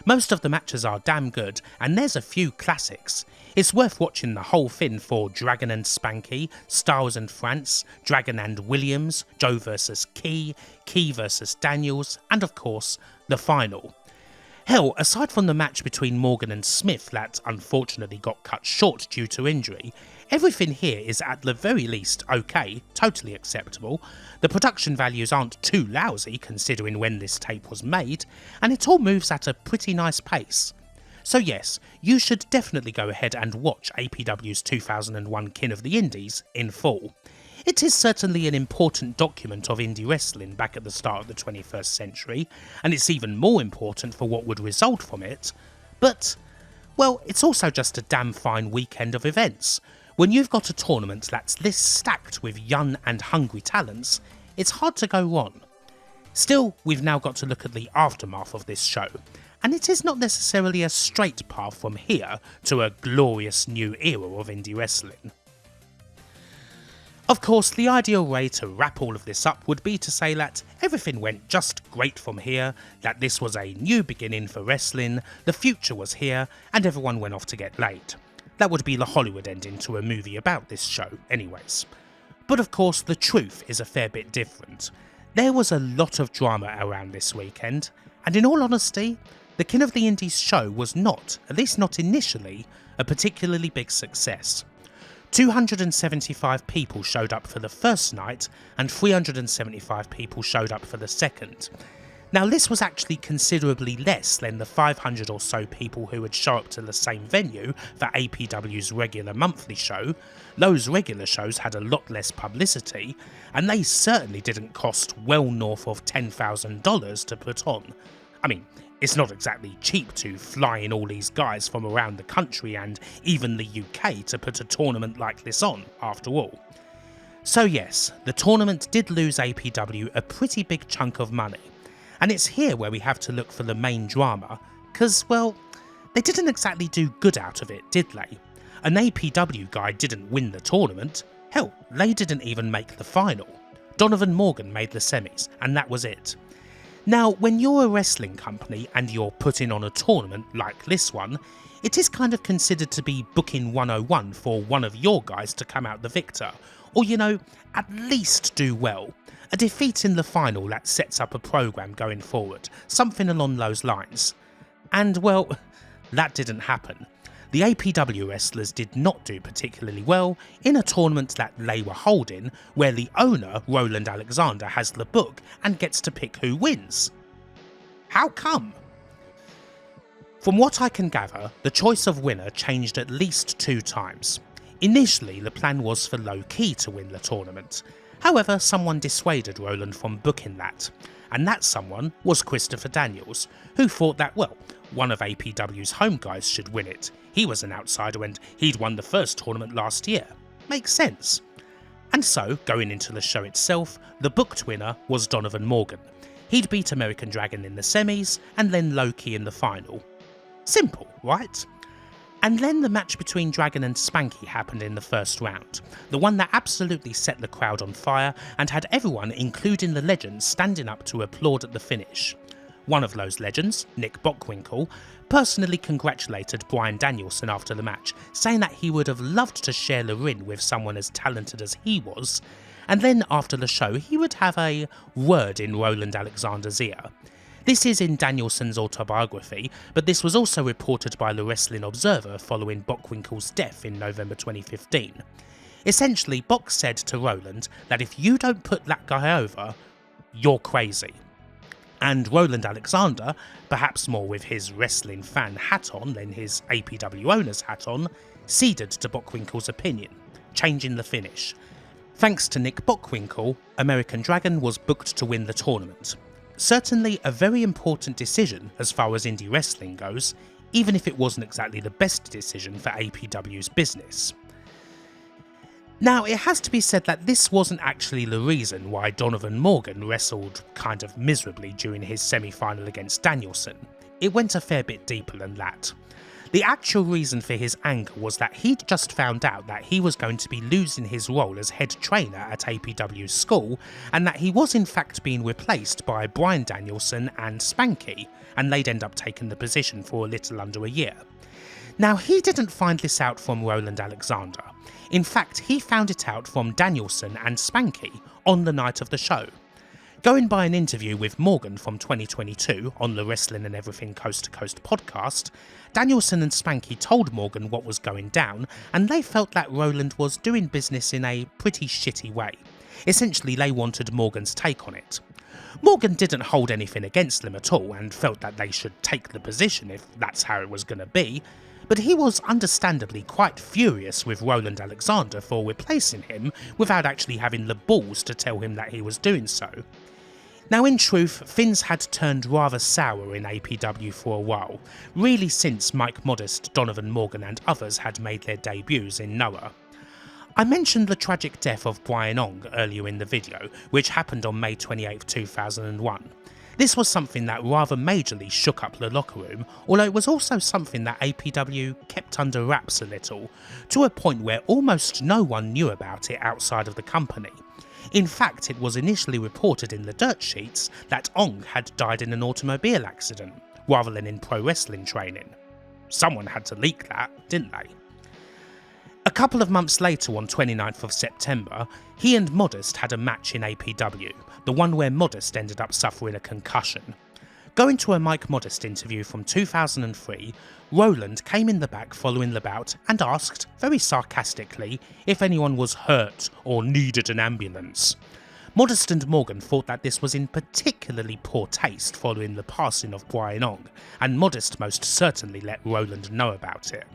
Most of the matches are damn good, and there's a few classics. It's worth watching the whole thing for Dragon and Spanky, Styles and Frantz, Dragon and Williams, Joe vs Ki, Ki vs Daniels, and of course, the final. Hell, aside from the match between Morgan and Smith that unfortunately got cut short due to injury, everything here is at the very least okay, totally acceptable. The production values aren't too lousy considering when this tape was made, and it all moves at a pretty nice pace. So yes, you should definitely go ahead and watch APW's 2001 King of the Indies in full. It is certainly an important document of indie wrestling back at the start of the 21st century, and it's even more important for what would result from it, but, well, it's also just a damn fine weekend of events. When you've got a tournament that's this stacked with young and hungry talents, it's hard to go wrong. Still, we've now got to look at the aftermath of this show, and it is not necessarily a straight path from here to a glorious new era of indie wrestling. Of course, the ideal way to wrap all of this up would be to say that everything went just great from here, that this was a new beginning for wrestling, the future was here, and everyone went off to get laid. That would be the Hollywood ending to a movie about this show, anyways. But of course, the truth is a fair bit different. There was a lot of drama around this weekend, and in all honesty, the King of the Indies show was not, at least not initially, a particularly big success. 275 people showed up for the first night, and 375 people showed up for the second. Now this was actually considerably less than the 500 or so people who would show up to the same venue for APW's regular monthly show. Those regular shows had a lot less publicity, and they certainly didn't cost well north of $10,000 to put on. I mean, it's not exactly cheap to fly in all these guys from around the country and even the UK to put a tournament like this on, after all. So yes, the tournament did lose APW a pretty big chunk of money, and it's here where we have to look for the main drama, cause, well, they didn't exactly do good out of it, did they? An APW guy didn't win the tournament, hell, they didn't even make the final. Donovan Morgan made the semis, and that was it. Now, when you're a wrestling company and you're putting on a tournament like this one, it is kind of considered to be booking 101 for one of your guys to come out the victor, or at least do well. A defeat in the final that sets up a program going forward, something along those lines. And well, that didn't happen. The APW wrestlers did not do particularly well in a tournament that they were holding, where the owner, Roland Alexander, has the book and gets to pick who wins. How come? From what I can gather, the choice of winner changed at least 2 times. Initially, the plan was for Low-Ki to win the tournament. However, someone dissuaded Roland from booking that, and that someone was Christopher Daniels, who thought that, well, one of APW's home guys should win it. He was an outsider and he'd won the first tournament last year. Makes sense. And so, going into the show itself, the booked winner was Donovan Morgan. He'd beat American Dragon in the semis, and then Low-Ki in the final. Simple, right? And then the match between Dragon and Spanky happened in the first round, the one that absolutely set the crowd on fire and had everyone, including the legends, standing up to applaud at the finish. One of those legends, Nick Bockwinkel, personally congratulated Bryan Danielson after the match, saying that he would have loved to share the ring with someone as talented as he was, and then after the show he would have a word in Roland Alexander's ear. This is in Danielson's autobiography, but this was also reported by the Wrestling Observer following Bockwinkel's death in November 2015. Essentially, Bock said to Roland that if you don't put that guy over, you're crazy. And Roland Alexander, perhaps more with his wrestling fan hat on than his APW owner's hat on, ceded to Bockwinkel's opinion, changing the finish. Thanks to Nick Bockwinkel, American Dragon was booked to win the tournament. Certainly a very important decision as far as indie wrestling goes, even if it wasn't exactly the best decision for APW's business. Now, it has to be said that this wasn't actually the reason why Donovan Morgan wrestled kind of miserably during his semi-final against Danielson. It went a fair bit deeper than that. The actual reason for his anger was that he'd just found out that he was going to be losing his role as head trainer at APW's school, and that he was in fact being replaced by Bryan Danielson and Spanky, and they'd end up taking the position for a little under a year. Now, he didn't find this out from Roland Alexander. In fact, he found it out from Danielson and Spanky on the night of the show. Going by an interview with Morgan from 2022 on the Wrestling and Everything Coast to Coast podcast, Danielson and Spanky told Morgan what was going down, and they felt that Roland was doing business in a pretty shitty way. Essentially, they wanted Morgan's take on it. Morgan didn't hold anything against them at all and felt that they should take the position if that's how it was going to be, but he was understandably quite furious with Roland Alexander for replacing him without actually having the balls to tell him that he was doing so. Now in truth, things had turned rather sour in APW for a while, really since Mike Modest, Donovan Morgan and others had made their debuts in Noah. I mentioned the tragic death of Brian Ong earlier in the video, which happened on May 28, 2001. This was something that rather majorly shook up the locker room, although it was also something that APW kept under wraps a little, to a point where almost no one knew about it outside of the company. In fact, it was initially reported in the dirt sheets that Ong had died in an automobile accident, rather than in pro wrestling training. Someone had to leak that, didn't they? A couple of months later, on 29th of September, he and Modest had a match in APW, the one where Modest ended up suffering a concussion. Going to a Mike Modest interview from 2003, Roland came in the back following the bout and asked, very sarcastically, if anyone was hurt or needed an ambulance. Modest and Morgan thought that this was in particularly poor taste following the passing of Brian Ong, and Modest most certainly let Roland know about it.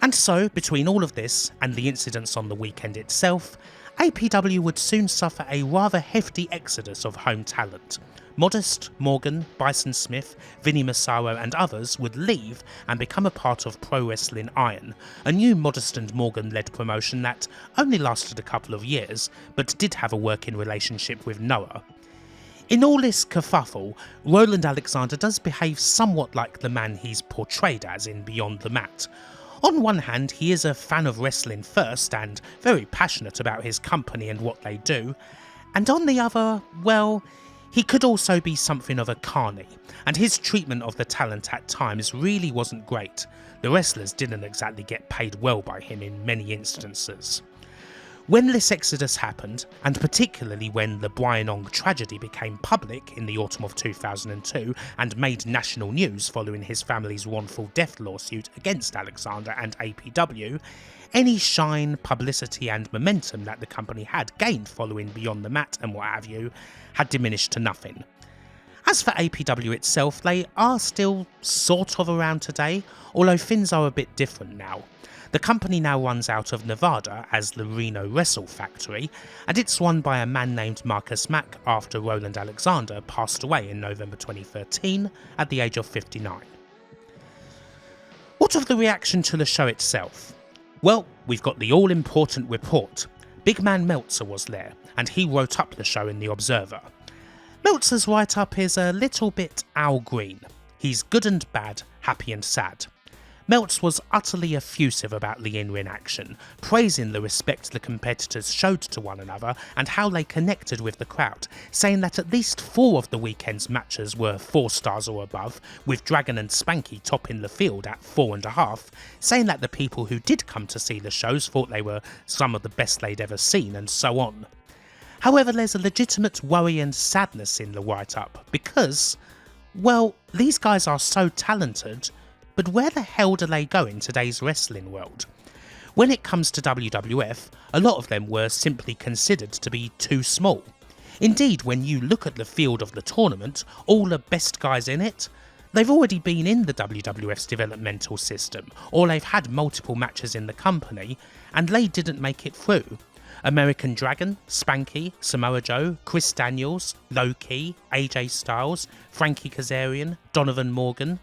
And so, between all of this and the incidents on the weekend itself, APW would soon suffer a rather hefty exodus of home talent. Modest, Morgan, Bison Smith, Vinny Massaro and others would leave and become a part of Pro Wrestling Iron, a new Modest and Morgan led promotion that only lasted a couple of years, but did have a working relationship with Noah. In all this kerfuffle, Roland Alexander does behave somewhat like the man he's portrayed as in Beyond the Mat. On one hand, he is a fan of wrestling first and very passionate about his company and what they do, and on the other, well, he could also be something of a carny, and his treatment of the talent at times really wasn't great. The wrestlers didn't exactly get paid well by him in many instances. When this exodus happened, and particularly when the Brian Ong tragedy became public in the autumn of 2002 and made national news following his family's wrongful death lawsuit against Alexander and APW, any shine, publicity and momentum that the company had gained following Beyond the Mat and what have you had diminished to nothing. As for APW itself, they are still sort of around today, although things are a bit different now. The company now runs out of Nevada as the Reno Wrestle Factory, and it's run by a man named Marcus Mack after Roland Alexander passed away in November 2013 at the age of 59. What of the reaction to the show itself? Well, we've got the all-important report. Big man Meltzer was there, and he wrote up the show in The Observer. Meltzer's write-up is a little bit Al Green. He's good and bad, happy and sad. Meltz was utterly effusive about the in-ring action, praising the respect the competitors showed to one another and how they connected with the crowd, saying that at least 4 of the weekend's matches were 4 stars or above, with Dragon and Spanky topping the field at 4.5, saying that the people who did come to see the shows thought they were some of the best they'd ever seen, and so on. However, there's a legitimate worry and sadness in the write-up, because, well, these guys are so talented, but where the hell do they go in today's wrestling world? When it comes to WWF, a lot of them were simply considered to be too small. Indeed, when you look at the field of the tournament, all the best guys in it, they've already been in the WWF's developmental system, or they've had multiple matches in the company, and they didn't make it through. American Dragon, Spanky, Samoa Joe, Chris Daniels, Low-Ki, AJ Styles, Frankie Kazarian, Donovan Morgan,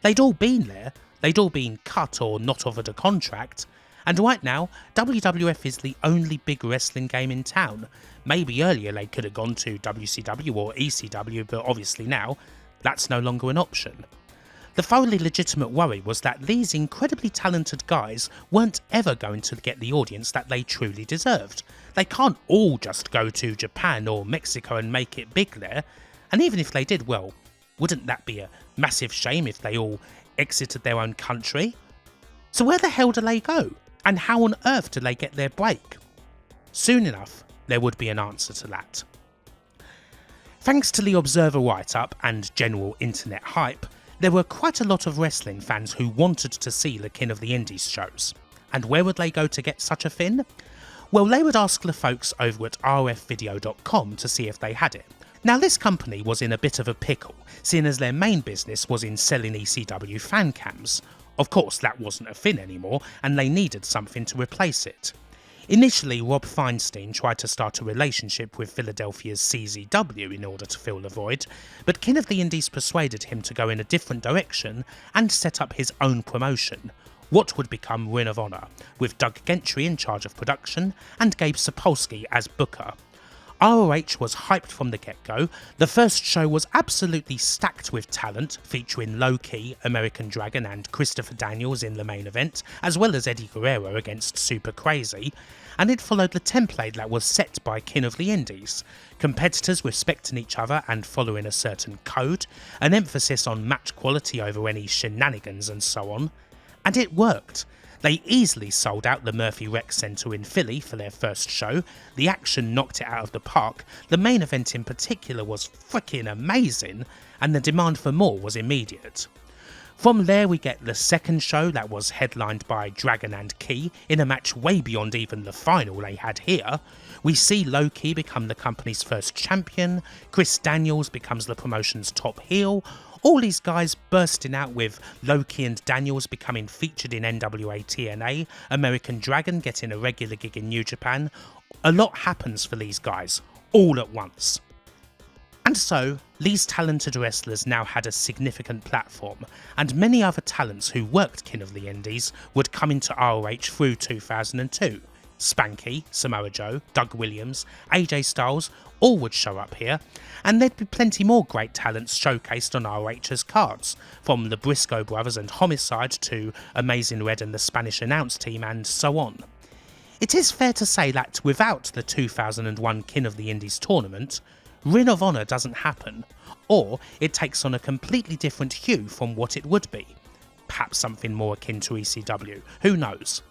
they'd all been there, they'd all been cut or not offered a contract, and right now, WWF is the only big wrestling game in town. Maybe earlier they could have gone to WCW or ECW, but obviously now, that's no longer an option. The thoroughly legitimate worry was that these incredibly talented guys weren't ever going to get the audience that they truly deserved. They can't all just go to Japan or Mexico and make it big there, and even if they did, well, wouldn't that be a massive shame if they all exited their own country? So where the hell do they go? And how on earth do they get their break? Soon enough, there would be an answer to that. Thanks to the Observer write-up and general internet hype, there were quite a lot of wrestling fans who wanted to see the King of the Indies shows. And where would they go to get such a thing? Well, they would ask the folks over at rfvideo.com to see if they had it. Now, this company was in a bit of a pickle, seeing as their main business was in selling ECW fan cams. Of course, that wasn't a thing anymore, and they needed something to replace it. Initially, Rob Feinstein tried to start a relationship with Philadelphia's CZW in order to fill the void, but King of the Indies persuaded him to go in a different direction and set up his own promotion, what would become Ring of Honor, with Doug Gentry in charge of production and Gabe Sapolsky as booker. ROH was hyped from the get-go. The first show was absolutely stacked with talent, featuring Low-Ki, American Dragon and Christopher Daniels in the main event, as well as Eddie Guerrero against Super Crazy, and it followed the template that was set by King of the Indies. Competitors respecting each other and following a certain code, an emphasis on match quality over any shenanigans and so on. And it worked. They easily sold out the Murphy Rec Centre in Philly for their first show, the action knocked it out of the park, the main event in particular was freaking amazing, and the demand for more was immediate. From there we get the second show that was headlined by Dragon and Ki, in a match way beyond even the final they had here. We see Low-Ki become the company's first champion, Chris Daniels becomes the promotion's top heel, all these guys bursting out with Low-Ki and Daniels becoming featured in NWA TNA, American Dragon getting a regular gig in New Japan. A lot happens for these guys, all at once. And so, these talented wrestlers now had a significant platform, and many other talents who worked King of the Indies would come into ROH through 2002. Spanky, Samoa Joe, Doug Williams, AJ Styles, all would show up here, and there'd be plenty more great talents showcased on ROH's cards, from the Briscoe brothers and Homicide to Amazing Red and the Spanish announce team and so on. It is fair to say that without the 2001 King of the Indies tournament, Ring of Honor doesn't happen, or it takes on a completely different hue from what it would be. Perhaps something more akin to ECW, who knows?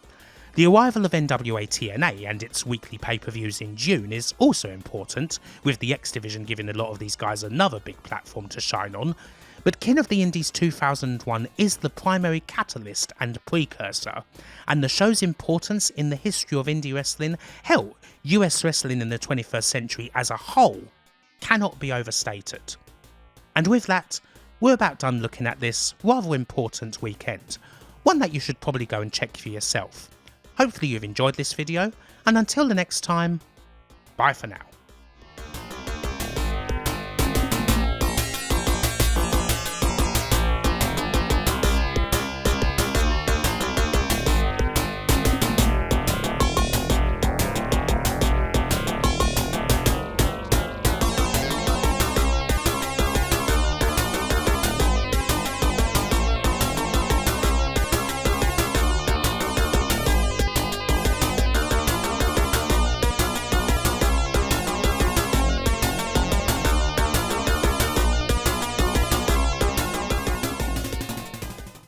The arrival of NWA TNA and its weekly pay-per-views in June is also important, with the X Division giving a lot of these guys another big platform to shine on, but King of the Indies 2001 is the primary catalyst and precursor, and the show's importance in the history of indie wrestling, hell, US wrestling in the 21st century as a whole, cannot be overstated. And with that, we're about done looking at this rather important weekend, one that you should probably go and check for yourself. Hopefully you've enjoyed this video, and until the next time, bye for now.